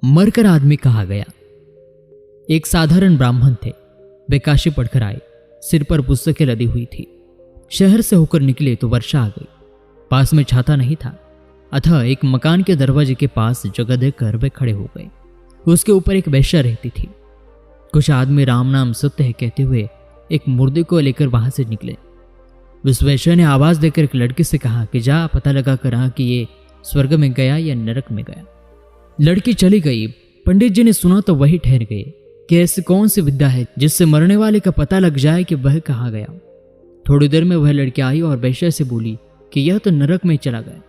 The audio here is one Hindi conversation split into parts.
मरकर आदमी कहा गया। एक साधारण ब्राह्मण थे। वे काशी पढ़कर आए। सिर पर पुस्तकें लदी हुई थी। शहर से होकर निकले तो वर्षा आ गई। पास में छाता नहीं था, अतः एक मकान के दरवाजे के पास जगह देकर वे खड़े हो गए। उसके ऊपर एक वेश्या रहती थी। कुछ आदमी राम नाम सत्य है कहते हुए एक मुर्दे को लेकर वहां से निकले। उस वेश्या ने आवाज देकर एक लड़की से कहा कि जा पता लगा कर आ कि ये स्वर्ग में गया या नरक में गया। लड़की चली गई। पंडित जी ने सुना तो वही ठहर गए कि ऐसी कौन सी विद्या है जिससे मरने वाले का पता लग जाए कि वह कहाँ गया। थोड़ी देर में वह लड़की आई और वेश्या से बोली कि यह तो नरक में चला गया।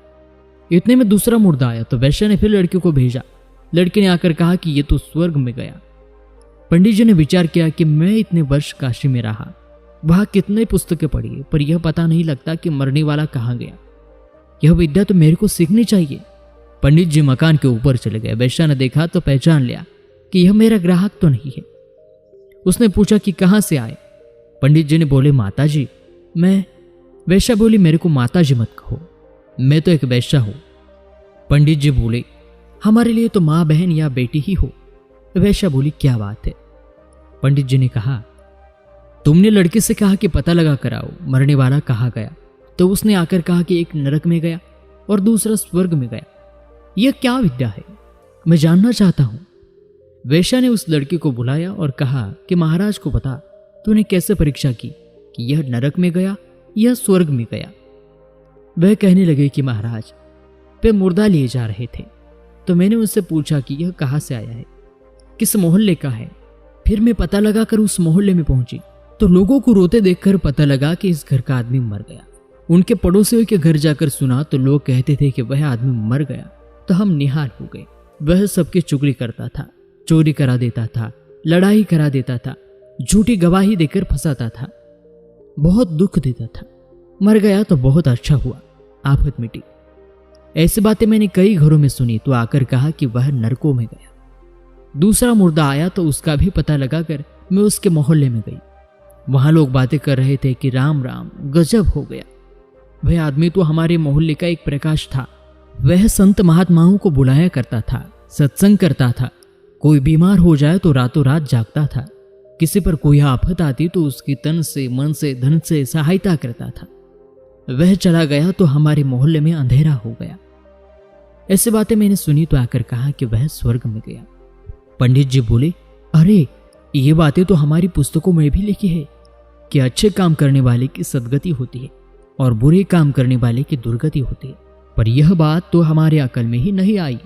इतने में दूसरा मुर्दा आया तो वेश्या ने फिर लड़की को भेजा। लड़की ने आकर कहा कि यह तो स्वर्ग में गया। पंडित जी ने विचार किया कि मैं इतने वर्ष काशी में रहा, वहां कितने पुस्तकें पढ़ी, पर यह पता नहीं लगता कि मरने वाला कहाँ गया। यह विद्या तो मेरे को सीखनी चाहिए। पंडित जी मकान के ऊपर चले गए। वेश्या ने देखा तो पहचान लिया कि यह मेरा ग्राहक तो नहीं है। उसने पूछा कि कहां से आए। पंडित जी ने बोले माता जी मैं। वेश्या बोली मेरे को माता जी मत कहो, मैं तो एक वेश्या हूं। पंडित जी बोले हमारे लिए तो मां बहन या बेटी ही हो। वेश्या बोली क्या बात है। पंडित जी ने कहा तुमने लड़के से कहा कि पता लगा कर आओ मरने वाला कहाँ गया, तो उसने आकर कहा कि एक नरक में गया और दूसरा स्वर्ग में गया। यह क्या विद्या है, मैं जानना चाहता हूं। वेश्या ने उस लड़के को बुलाया और कहा कि महाराज को बता तूने कैसे परीक्षा की कि यह नरक में गया या स्वर्ग में गया। वह कहने लगे कि महाराज वे मुर्दा लिए जा रहे थे, तो मैंने उससे पूछा कि यह कहाँ से आया है, किस मोहल्ले का है। फिर मैं पता लगा कर उस मोहल्ले में पहुंची तो लोगों को रोते देखकर पता लगा कि इस घर का आदमी मर गया। उनके पड़ोसियों के घर जाकर सुना तो लोग कहते थे कि वह आदमी मर गया, तो हम निहाल हो गए। वह सबकी चुगली करता था, चोरी करा देता था, लड़ाई करा देता था, झूठी गवाही देकर फंसाता था, बहुत दुख देता था। मर गया तो बहुत अच्छा हुआ, आफत मिटी। ऐसी बातें मैंने कई घरों में सुनी तो आकर कहा कि वह नरकों में गया। दूसरा मुर्दा आया तो उसका भी पता लगा कर मैं उसके मोहल्ले में गई। वहां लोग बातें कर रहे थे कि राम राम गजब हो गया। वह आदमी तो हमारे मोहल्ले का एक प्रकाश था। वह संत महात्माओं को बुलाया करता था, सत्संग करता था। कोई बीमार हो जाए तो रातों रात जागता था। किसी पर कोई आफत आती तो उसकी तन से मन से धन से सहायता करता था। वह चला गया तो हमारे मोहल्ले में अंधेरा हो गया। ऐसी बातें मैंने सुनी तो आकर कहा कि वह स्वर्ग में गया। पंडित जी बोले अरे ये बातें तो हमारी पुस्तकों में भी लिखी है कि अच्छे काम करने वाले की सदगति होती है और बुरे काम करने वाले की दुर्गति होती है, पर यह बात तो हमारे अकल में ही नहीं आई।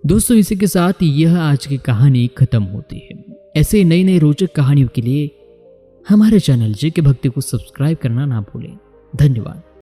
दोस्तों इसी के साथ यह आज की कहानी खत्म होती है। ऐसे नई नई रोचक कहानियों के लिए हमारे चैनल जेके भक्ति को सब्सक्राइब करना ना भूलें। धन्यवाद।